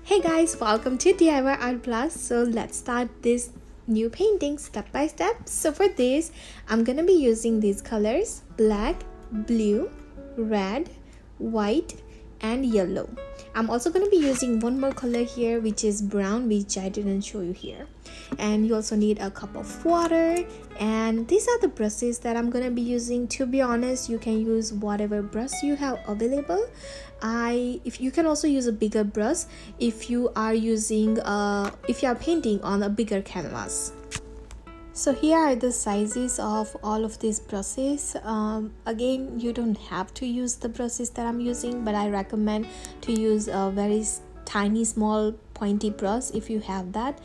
Hey guys, welcome to DIY Art Plus. So let's start this new painting step by step. So for this, I'm gonna be using these colors: black, blue, red, white, and yellow. I'm also going to be using one more color here, which is brown, which I didn't show you here. And you also need a cup of water, and these are the brushes that I'm going to be using. To be honest, you can use whatever brush you have available. If you can also use a bigger brush if you are painting on a bigger canvas. So here are the sizes of all of these brushes. Again, you don't have to use the brushes that I'm using, but I recommend to use a very tiny small pointy brush if you have that,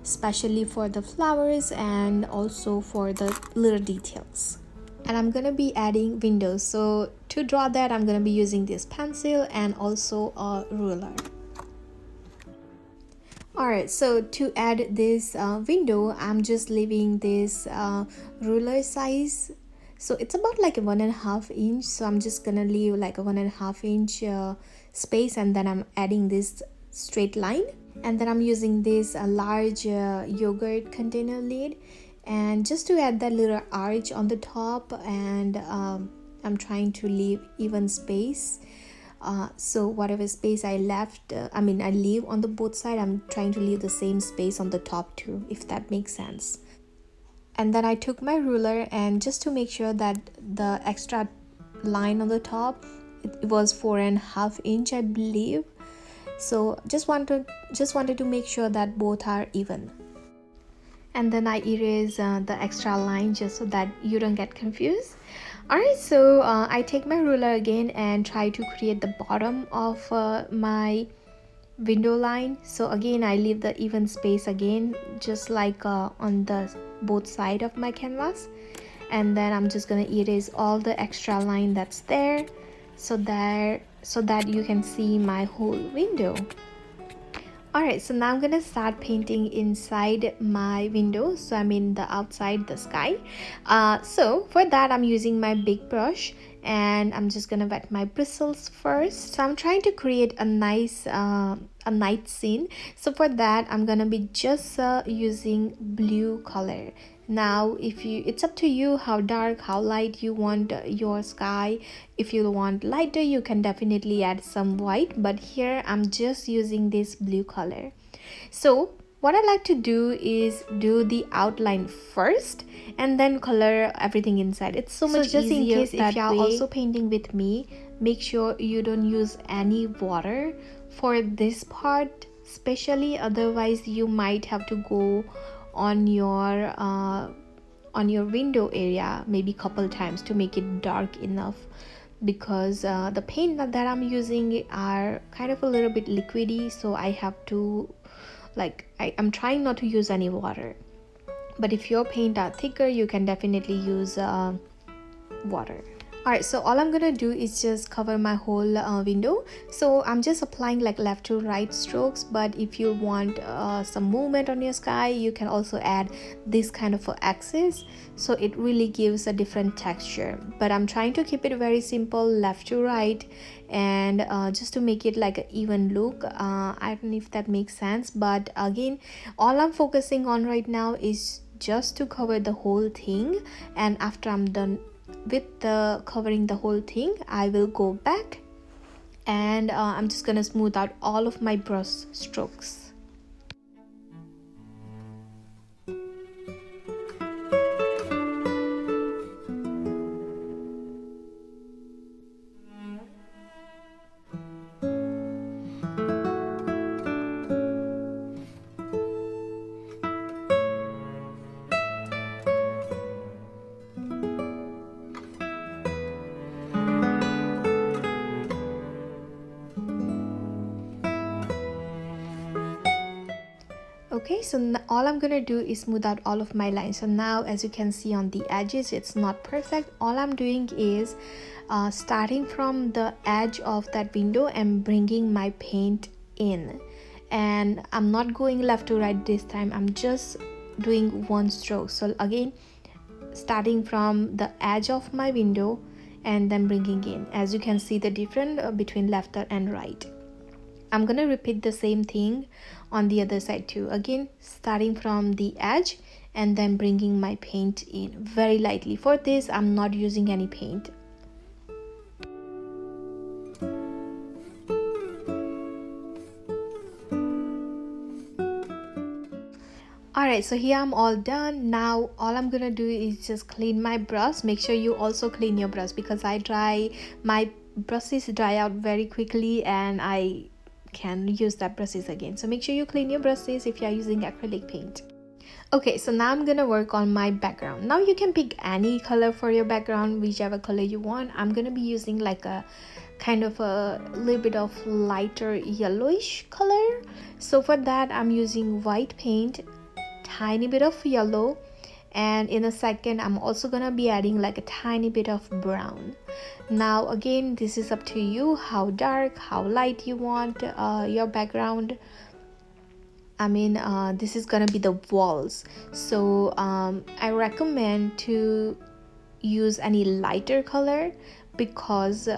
especially for the flowers and also for the little details. And I'm gonna be adding windows, so to draw that I'm gonna be using this pencil and also a ruler. Alright, so to add this window, I'm just leaving this ruler size. So it's about like a 1.5 inch. So I'm just gonna leave like a 1.5 inch space, and then I'm adding this straight line. And then I'm using this large yogurt container lid, and just to add that little arch on the top, and I'm trying to leave even space. So whatever space I left, I leave on the both side, I'm trying to leave the same space on the top too, if that makes sense. And then I took my ruler, and just to make sure that the extra line on the top, it was 4.5 inch, I believe. So just wanted to make sure that both are even. And then I erase the extra line just so that you don't get confused. Alright, so I take my ruler again and try to create the bottom of my window line. So again, I leave the even space again, just like on the both side of my canvas. And then I'm just gonna erase all the extra line that's there, so that you can see my whole window. Alright, so now I'm gonna start painting inside my window, so the outside, the sky. So for that, I'm using my big brush, and I'm just gonna wet my bristles first. So I'm trying to create a nice night scene. So for that, I'm gonna be just using blue color. Now it's up to you how dark, how light you want your sky. If you want lighter, you can definitely add some white, but here I'm just using this blue color. So what I like to do is do the outline first and then color everything inside. It's so much just easier. in case if you're also painting with me, make sure you don't use any water for this part especially, otherwise you might have to go on your window area maybe couple times to make it dark enough, because the paint that I'm using are kind of a little bit liquidy, so I have to I'm trying not to use any water. But if your paint are thicker, you can definitely use water. Alright, so all I'm gonna do is just cover my whole window. So I'm just applying like left to right strokes, but if you want some movement on your sky, you can also add this kind of axis, so it really gives a different texture. But I'm trying to keep it very simple, left to right, and just to make it like an even look. I don't know if that makes sense, but again, all I'm focusing on right now is just to cover the whole thing, and after I'm done with the covering the whole thing, I will go back and I'm just gonna smooth out all of my brush strokes. Okay, so all I'm gonna do is smooth out all of my lines. So now, as you can see on the edges, it's not perfect. All I'm doing is starting from the edge of that window and bringing my paint in, and I'm not going left to right this time. I'm just doing one stroke. So again, starting from the edge of my window and then bringing in, as you can see the difference between left and right. I'm gonna repeat the same thing on the other side too. Again, starting from the edge and then bringing my paint in very lightly. For this, I'm not using any paint. Alright, so here I'm all done. Now all I'm gonna do is just clean my brush. Make sure you also clean your brush, because my brushes dry out very quickly and I can use that brushes again. So make sure you clean your brushes if you are using acrylic paint. Okay, so now I'm gonna work on my background. Now you can pick any color for your background, whichever color you want. I'm gonna be using like a kind of a little bit of lighter yellowish color. So for that, I'm using white paint, tiny bit of yellow, and in a second I'm also gonna be adding like a tiny bit of brown. Now again, this is up to you how dark, how light you want your background. I mean, this is gonna be the walls, so I recommend to use any lighter color, because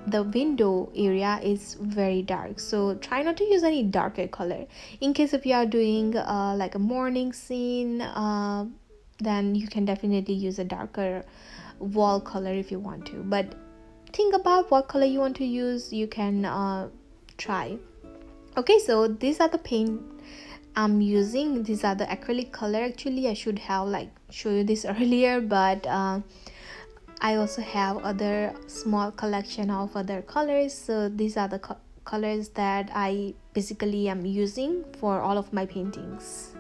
the window area is very dark, so try not to use any darker color. In case if you are doing like a morning scene, then you can definitely use a darker wall color if you want to, but think about what color you want to use. You can try. Okay, so these are the paint I'm using. These are the acrylic color. Actually, I should have like show you this earlier, but I also have other small collection of other colors. So these are the colors that I basically am using for all of my paintings.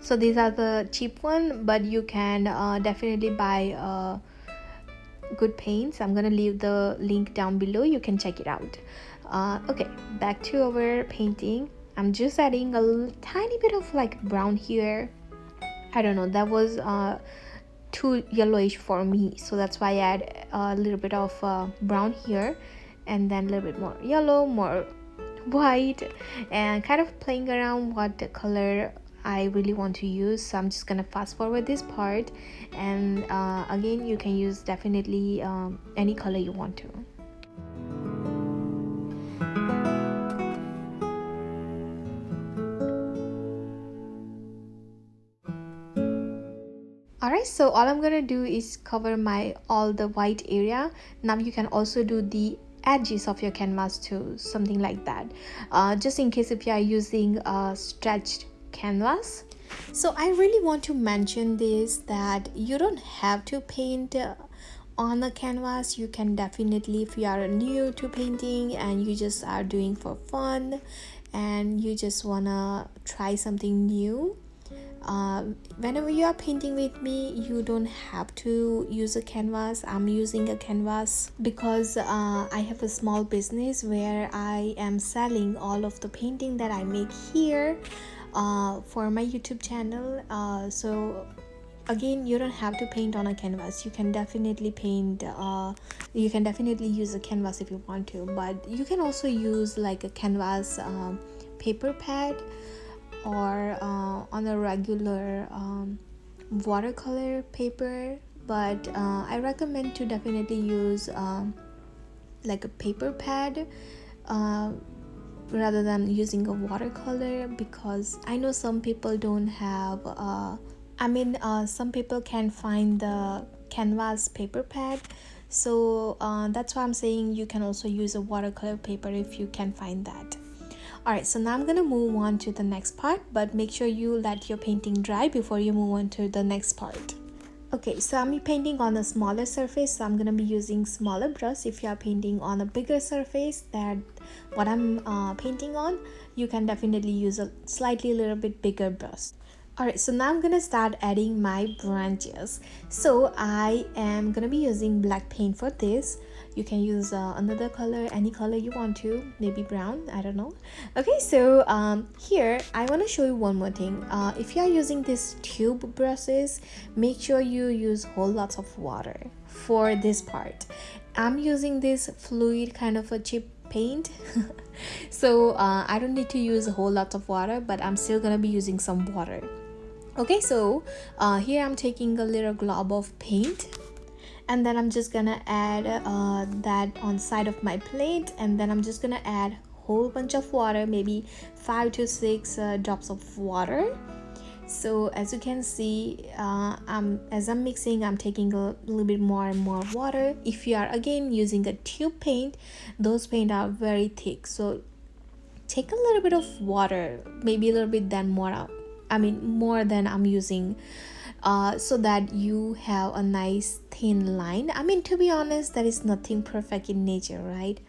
So these are the cheap one, but you can definitely buy good paints. I'm gonna leave the link down below, you can check it out. Okay, back to our painting. I'm just adding a tiny bit of like brown here. I don't know, that was too yellowish for me, so that's why I add a little bit of brown here, and then a little bit more yellow, more white, and kind of playing around what the color I really want to use. So I'm just gonna fast forward this part, and again, you can use definitely any color you want to. Alright, so all I'm gonna do is cover my all the white area. Now you can also do the edges of your canvas too, something like that, just in case if you are using a stretched canvas. So I really want to mention this, that you don't have to paint on a canvas. You can definitely, if you are new to painting and you just are doing for fun and you just wanna try something new, whenever you are painting with me, you don't have to use a canvas. I'm using a canvas because I have a small business where I am selling all of the painting that I make here for my YouTube channel. So again, you don't have to paint on a canvas. You can definitely paint you can definitely use a canvas if you want to, but you can also use like a canvas paper pad, or on a regular watercolor paper. But I recommend to definitely use like a paper pad rather than using a watercolor, because I know some people don't have some people can find the canvas paper pad. So that's why I'm saying you can also use a watercolor paper if you can find that. Alright, so now I'm gonna move on to the next part, but make sure you let your painting dry before you move on to the next part. Okay, so I'm painting on a smaller surface, so I'm gonna be using smaller brush. If you are painting on a bigger surface that what I'm painting on, you can definitely use a slightly little bit bigger brush. Alright, so now I'm gonna start adding my branches. So I am gonna be using black paint for this. You can use another color, any color you want to, maybe brown, I don't know. Okay, so here I want to show you one more thing. If you are using these tube brushes, make sure you use whole lots of water for this part. I'm using this fluid kind of a cheap paint so I don't need to use a whole lot of water, but I'm still gonna be using some water. Okay, so here I'm taking a little glob of paint, And then I'm just gonna add that on side of my plate, and then I'm just gonna add whole bunch of water, maybe 5 to 6 drops of water. So as you can see, as I'm mixing, I'm taking a little bit more and more water. If you are again using a tube paint, those paint are very thick, so take a little bit of water, maybe a little bit than more, more than I'm using, so that you have a nice thin line. To be honest, there is nothing perfect in nature, right?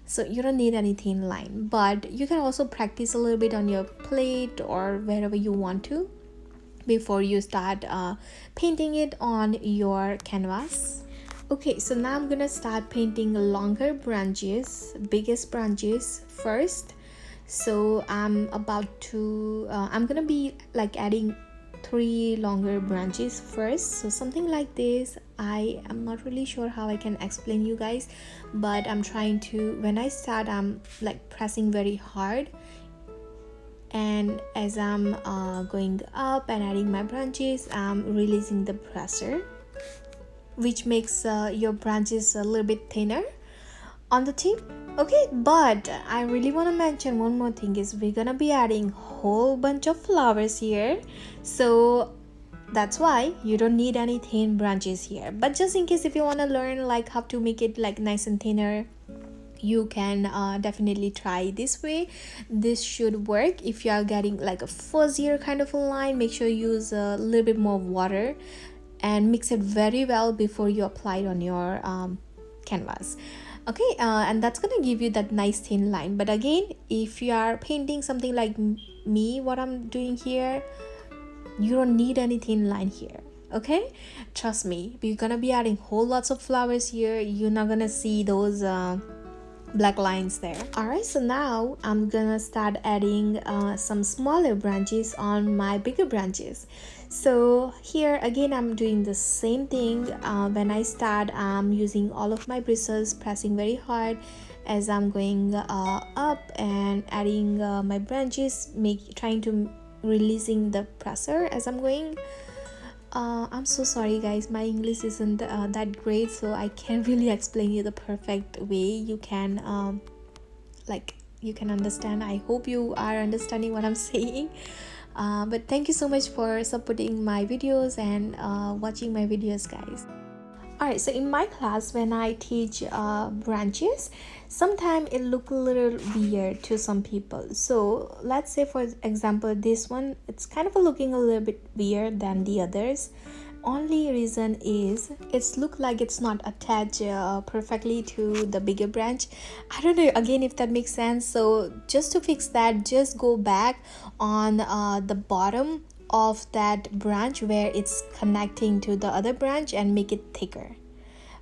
So you don't need any thin line, but you can also practice a little bit on your plate or wherever you want to before you start painting it on your canvas. Okay, so now I'm gonna start painting longer branches, biggest branches first. So I'm gonna be like adding 3 longer branches first, so something like this. I am not really sure how I can explain you guys, but I'm trying to, when I start, I'm like pressing very hard, and as I'm going up and adding my branches, I'm releasing the pressure, which makes your branches a little bit thinner on the tip. Okay, but I really want to mention one more thing, is we're gonna be adding whole bunch of flowers here, so that's why you don't need any thin branches here. But just in case if you want to learn like how to make it like nice and thinner, you can definitely try this way. This should work. If you are getting like a fuzzier kind of a line, make sure you use a little bit more water and mix it very well before you apply it on your canvas. Okay, and that's gonna give you that nice thin line. But again, if you are painting something like me, what I'm doing here, you don't need any thin line here. Okay, trust me, we're gonna be adding whole lots of flowers here. You're not gonna see those black lines there. Alright, so now I'm gonna start adding some smaller branches on my bigger branches. So here again, I'm doing the same thing. When I start, I'm using all of my bristles, pressing very hard as I'm going up and adding my branches, trying to releasing the pressure as I'm going. I'm so sorry guys, my English isn't that great, so I can't really explain you the perfect way you can you can understand. I hope you are understanding what I'm saying. But thank you so much for supporting my videos and watching my videos, guys. Alright, so in my class, when I teach branches, sometimes it look a little weird to some people. So let's say for example, this one, it's kind of looking a little bit weird than the others. Only reason is it's look like it's not attached perfectly to the bigger branch. I don't know again if that makes sense. So just to fix that, just go back on the bottom of that branch where it's connecting to the other branch and make it thicker,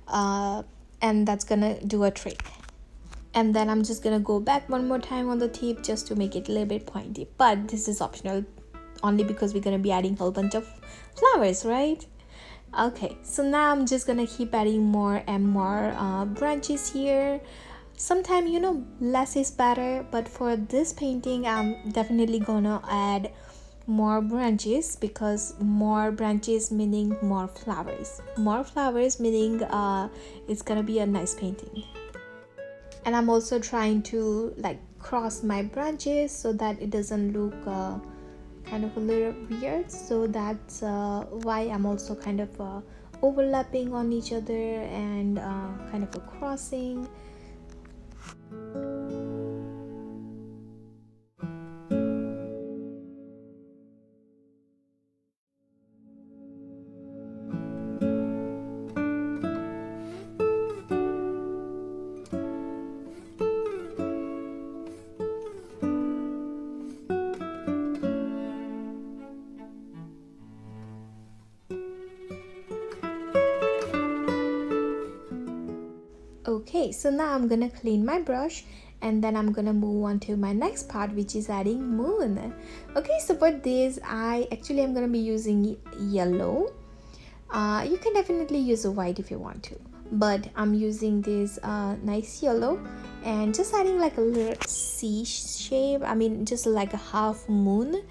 and that's gonna do a trick. And then I'm just gonna go back one more time on the tip just to make it a little bit pointy, but this is optional only because we're gonna be adding a whole bunch of flowers, right? Okay, so now I'm just gonna keep adding more and more branches here. Sometimes, less is better, but for this painting I'm definitely gonna add more branches, because more branches meaning more flowers meaning it's gonna be a nice painting. And I'm also trying to like cross my branches so that it doesn't look kind of a little weird. So that's why I'm also kind of overlapping on each other and kind of a crossing. Okay, so now I'm gonna clean my brush and then I'm gonna move on to my next part, which is adding moon. Okay, so for this I actually am gonna be using yellow. You can definitely use a white if you want to, but I'm using this nice yellow and just adding like a little C shape, just like a half moon.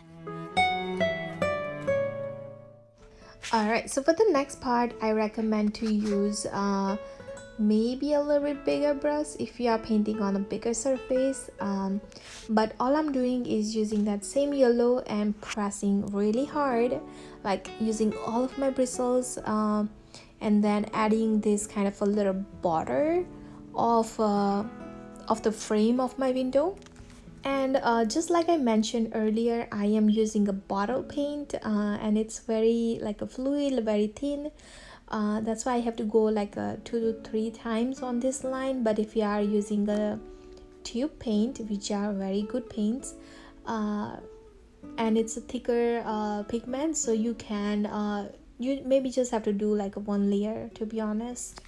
Alright, so for the next part, I recommend to use maybe a little bit bigger brush if you are painting on a bigger surface. But all I'm doing is using that same yellow and pressing really hard, like using all of my bristles, and then adding this kind of a little border of the frame of my window. And just like I mentioned earlier, I am using a bottle paint, and it's very like a fluid, very thin. That's why I have to go like 2 to 3 times on this line. But if you are using a tube paint, which are very good paints, and it's a thicker pigment, so you can you maybe just have to do like a one layer, to be honest.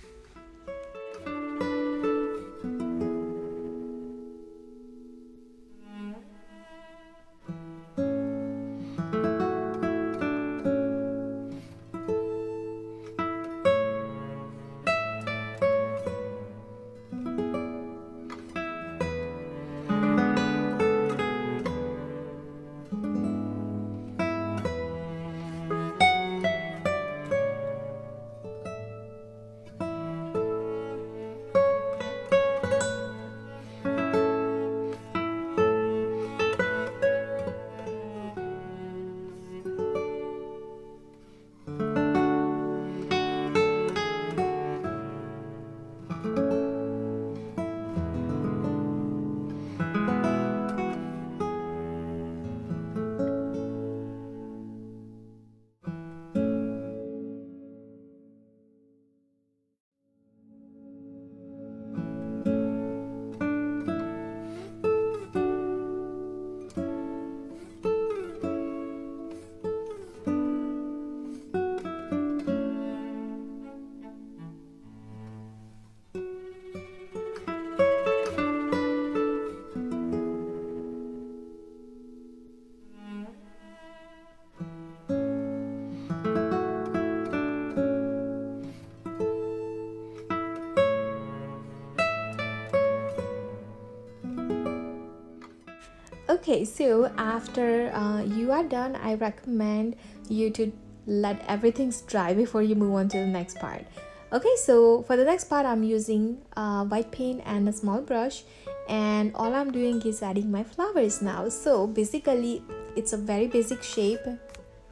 Okay, so after you are done, I recommend you to let everything dry before you move on to the next part. Okay, so for the next part, I'm using white paint and a small brush, and all I'm doing is adding my flowers now. So basically, it's a very basic shape.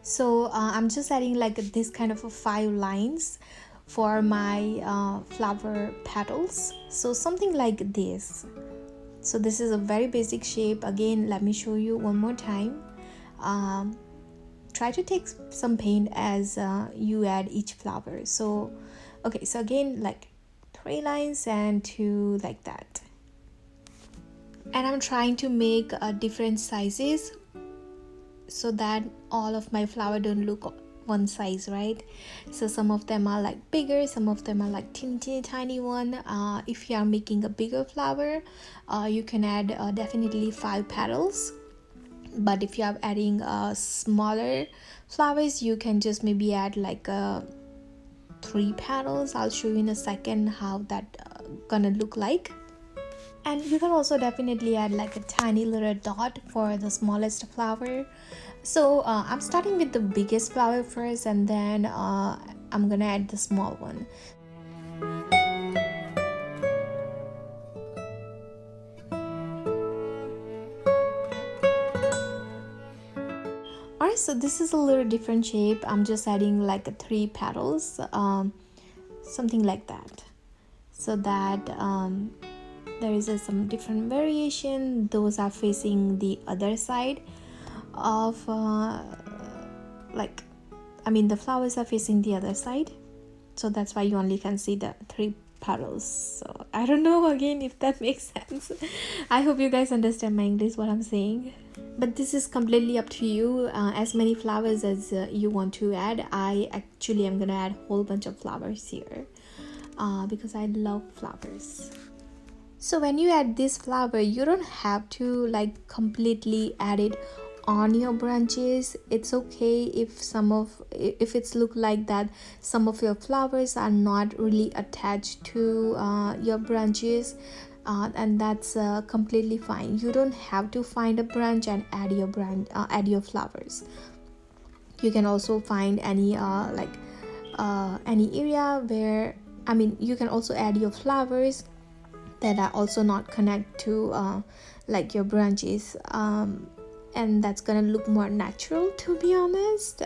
So I'm just adding like this kind of a 5 lines for my flower petals. So something like this. So this is a very basic shape. Again, let me show you one more time. Try to take some paint as you add each flower. So okay, so again, like 3 lines and 2 like that. And I'm trying to make different sizes so that all of my flower don't look one size, right? So some of them are like bigger, some of them are like teeny tiny one. If you are making a bigger flower, you can add definitely 5 petals. But if you are adding smaller flowers, you can just maybe add like 3 petals. I'll show you in a second how that gonna look like. And you can also definitely add like a tiny little dot for the smallest flower. So I'm starting with the biggest flower first, and then I'm gonna add the small one. Alright, so this is a little different shape. I'm just adding like 3 petals, something like that, so that there is some different variation. Those are facing the other side of the flowers are facing the other side, so that's why you only can see the 3 petals. So I don't know again if that makes sense. I hope you guys understand my English, what I'm saying. But this is completely up to you, as many flowers as you want to add. I actually am gonna add a whole bunch of flowers here because I love flowers. So when you add this flower, you don't have to like completely add it on your branches. It's okay if it's look like that some of your flowers are not really attached to your branches, and that's completely fine. You don't have to find a branch and add your flowers. You can also find any any area where, I mean, you can also add your flowers that are also not connect to like your branches, and that's gonna look more natural, to be honest.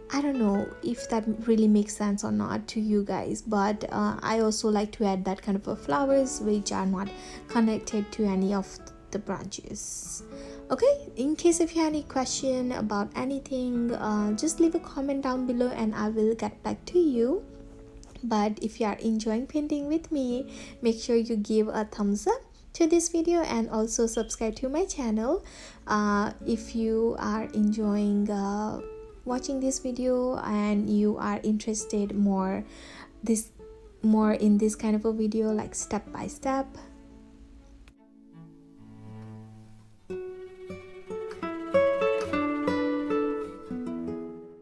I don't know if that really makes sense or not to you guys, but I also like to add that kind of flowers which are not connected to any of the branches. Okay, in case if you have any question about anything, just leave a comment down below and I will get back to you. But if you are enjoying painting with me, make sure you give a thumbs up to this video and also subscribe to my channel. If you are enjoying watching this video and you are interested more in this kind of a video, like step by step.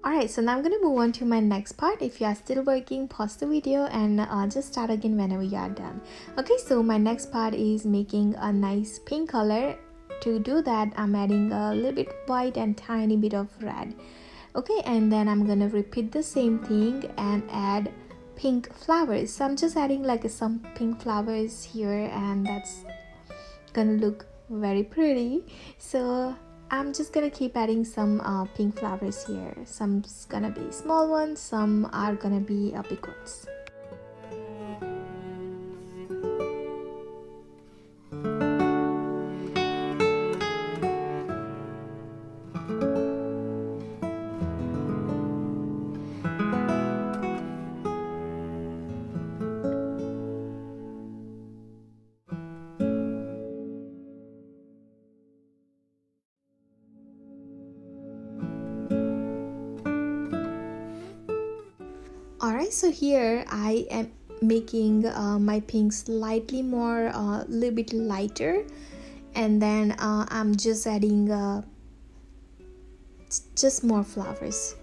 Alright, so now I'm gonna move on to my next part. If you are still working, pause the video and just start again whenever you are done. Okay, so my next part is making a nice pink color. To do that, I'm adding a little bit white and tiny bit of red. Okay, and then I'm gonna repeat the same thing and add pink flowers. So I'm just adding like some pink flowers here, and that's gonna look very pretty. So I'm just gonna keep adding some pink flowers here. Some's gonna be small ones, some are gonna be big ones. Alright, so here I am making my pink slightly more little bit lighter, and then I'm just adding just more flowers.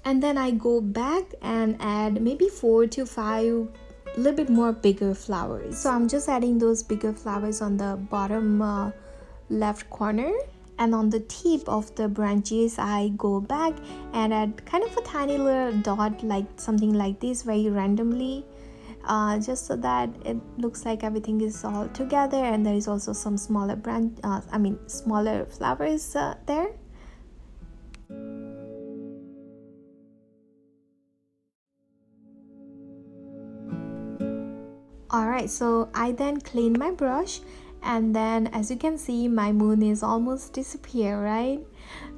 And then I go back and add maybe 4 to 5 little bit more bigger flowers. So I'm just adding those bigger flowers on the bottom left corner, and on the tip of the branches I go back and add kind of a tiny little dot, like something like this, very randomly, just so that it looks like everything is all together, and there is also some smaller smaller flowers there. Alright, so I then clean my brush, and then as you can see my moon is almost disappear, right?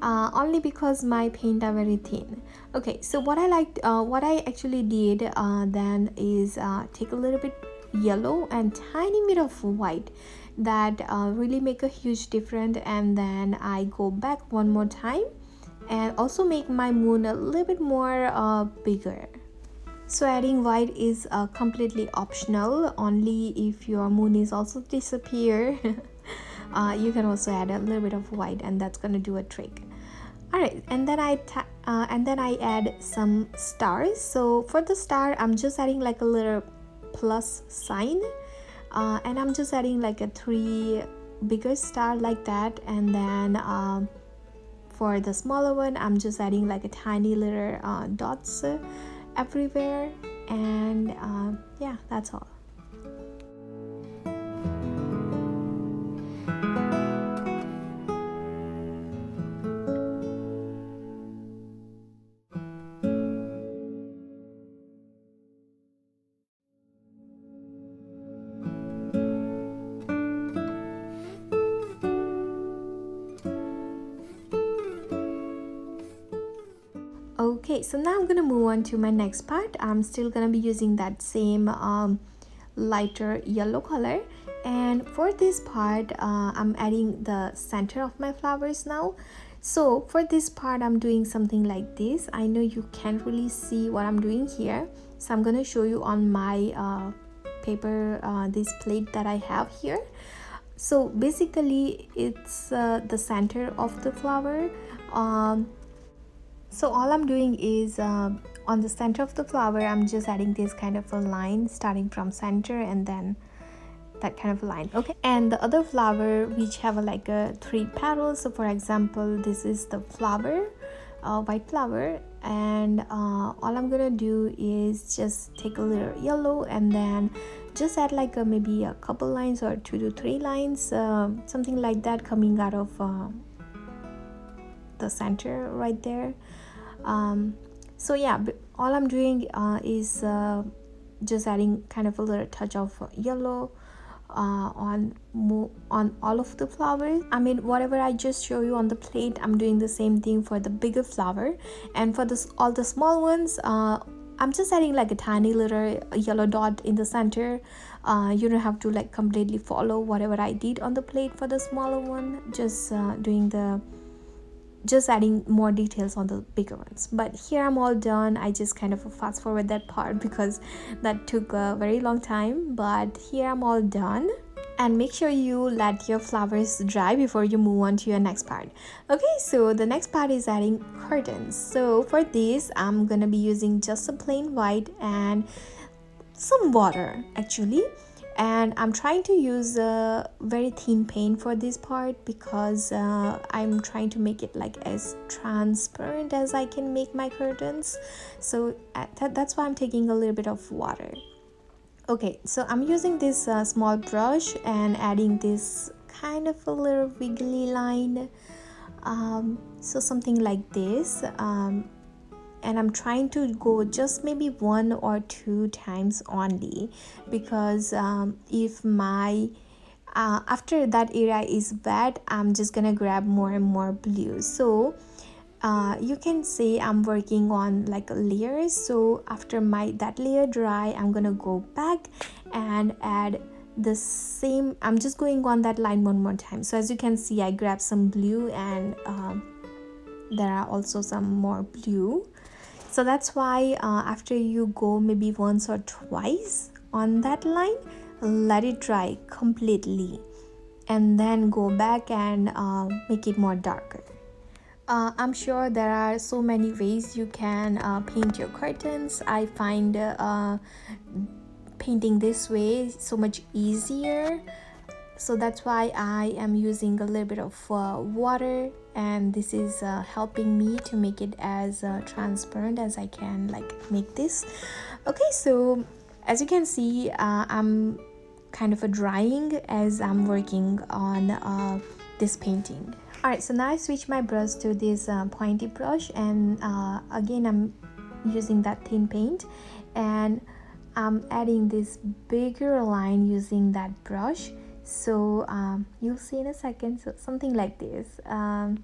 Only because my paint are very thin. Okay, so what I actually did then is take a little bit yellow and tiny bit of white that really make a huge difference, and then I go back one more time and also make my moon a little bit more bigger. So adding white is completely optional, only if your moon is also disappear. You can also add a little bit of white and that's gonna do a trick. Alright, and then I add some stars. So for the star I'm just adding like a little plus sign, and I'm just adding like a 3 bigger star like that, and then for the smaller one I'm just adding like a tiny little dots everywhere, and yeah, that's all. Okay, so now I'm gonna move on to my next part. I'm still gonna be using that same lighter yellow color, and for this part I'm adding the center of my flowers now. So for this part, I'm doing something like this. I know you can't really see what I'm doing here, so I'm gonna show you on my paper, this plate that I have here. So basically it's the center of the flower. So all I'm doing is on the center of the flower, I'm just adding this kind of a line starting from center and then that kind of line. Okay, and the other flower which have like a 3 petals. So for example, this is the flower, white flower, and all I'm gonna do is just take a little yellow and then just add like maybe a couple lines or 2 to 3 lines, something like that, coming out of the center right there. So yeah, all I'm doing is just adding kind of a little touch of yellow on all of the flowers. I mean, whatever I just show you on the plate, I'm doing the same thing for the bigger flower. And for this, all the small ones, I'm just adding like a tiny little yellow dot in the center. You don't have to like completely follow whatever I did on the plate for the smaller one, just adding more details on the bigger ones. But here I'm all done. I just kind of fast forward that part because that took a very long time, but here I'm all done. And make sure you let your flowers dry before you move on to your next part. Okay, so the next part is adding curtains. So for this, I'm gonna be using just a plain white and some water actually, and I'm trying to use a very thin paint for this part because I'm trying to make it like as transparent as I can make my curtains. So that's why I'm taking a little bit of water. Okay, so I'm using this small brush and adding this kind of a little wiggly line, so something like this, and I'm trying to go just maybe 1 or 2 times only, because if my after that area is wet, I'm just gonna grab more and more blue. So you can say I'm working on like layers. So after that layer dry, I'm gonna go back and add the same. I'm just going on that line one more time. So as you can see, I grabbed some blue and there are also some more blue. So that's why after you go maybe once or twice on that line, let it dry completely and then go back and make it more darker. I'm sure there are so many ways you can paint your curtains. I find painting this way so much easier. So that's why I am using a little bit of water, and this is helping me to make it as transparent as I can like make this. Okay, so as you can see, I'm kind of drying as I'm working on this painting. Alright, so now I switch my brush to this pointy brush, and again I'm using that thin paint, and I'm adding this bigger line using that brush. So you'll see in a second, so something like this, and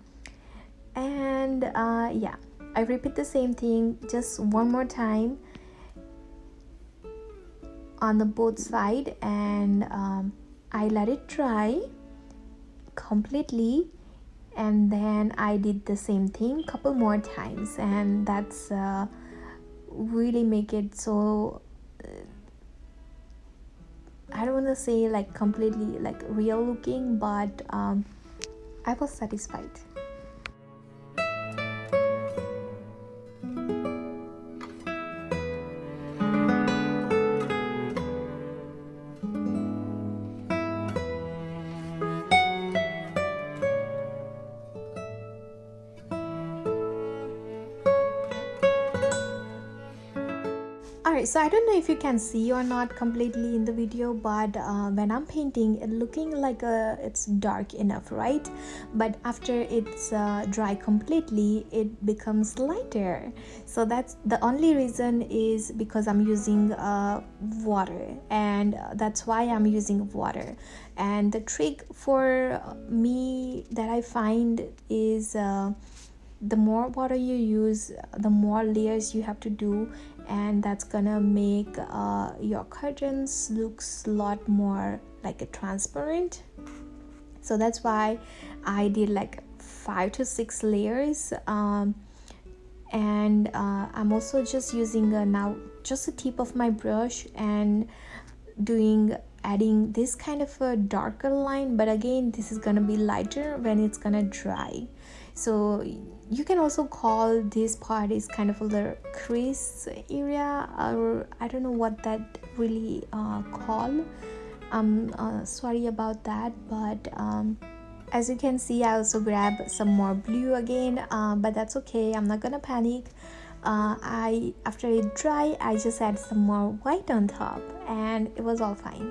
yeah, I repeat the same thing just one more time on the both side, and I let it dry completely, and then I did the same thing couple more times, and that's really make it so I don't want to say like completely like real looking, but I was satisfied. Alright, so I don't know if you can see or not completely in the video, but when I'm painting, it looking like it's dark enough, right? But after it's dry completely, it becomes lighter. So that's the only reason is because I'm using water, and that's why I'm using water. And the trick for me that I find is the more water you use, the more layers you have to do, and that's gonna make your curtains looks a lot more like a transparent. So that's why I did like 5 to 6 layers. And I'm also just using now just the tip of my brush and adding this kind of a darker line, but again this is gonna be lighter when it's gonna dry. So you can also call this part is kind of a little crease area, or I don't know what that really call. I'm sorry about that, but as you can see, I also grab some more blue again, but that's okay, I'm not gonna panic. After it dry, I just add some more white on top and it was all fine.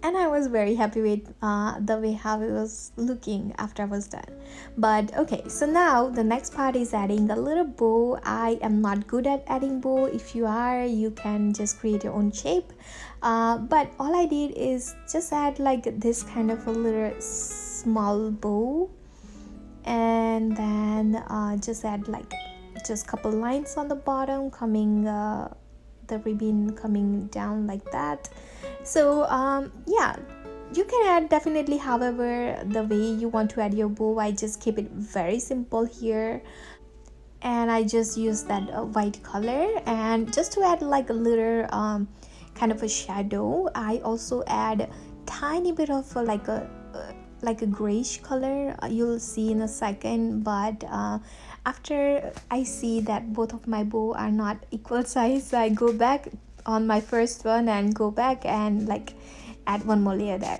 And I was very happy with the way how it was looking after I was done. But okay, so now the next part is adding a little bow. I am not good at adding bow. If you are, you can just create your own shape. But all I did is just add like this kind of a little small bow, and then just add like just couple lines on the bottom coming the ribbon coming down like that. So yeah, you can add definitely however the way you want to add your bow. I just keep it very simple here, and I just use that white color, and just to add like a little kind of a shadow, I also add tiny bit of like a grayish color. You'll see in a second, but after I see that both of my bow are not equal size, I go back on my first one and go back and like add one more layer there.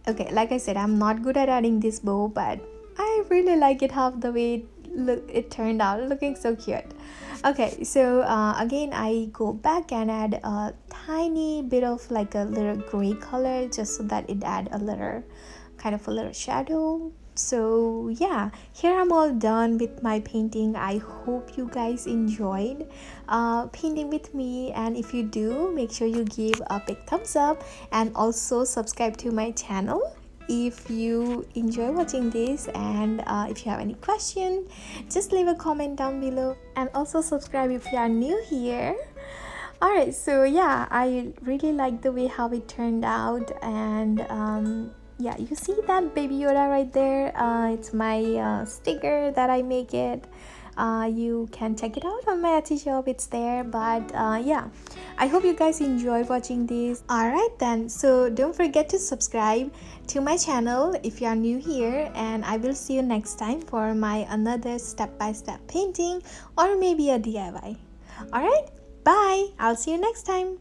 Okay, like I said, I'm not good at adding this bow, but I really like it how the way it turned out, looking so cute. Okay, so again I go back and add a tiny bit of like a little gray color, just so that it add a little kind of a little shadow. So yeah, here I'm all done with my painting. I hope you guys enjoyed painting with me, and if you do, make sure you give a big thumbs up and also subscribe to my channel if you enjoy watching this. And if you have any question, just leave a comment down below, and also subscribe if you are new here. Alright, so yeah, I really like the way how it turned out, and yeah, you see that baby Yoda right there? It's my sticker that I make it. You can check it out on my Etsy shop, it's there. But yeah, I hope you guys enjoyed watching this. Alright then, so don't forget to subscribe to my channel if you are new here, and I will see you next time for my another step-by-step painting or maybe a DIY. Alright, bye, I'll see you next time.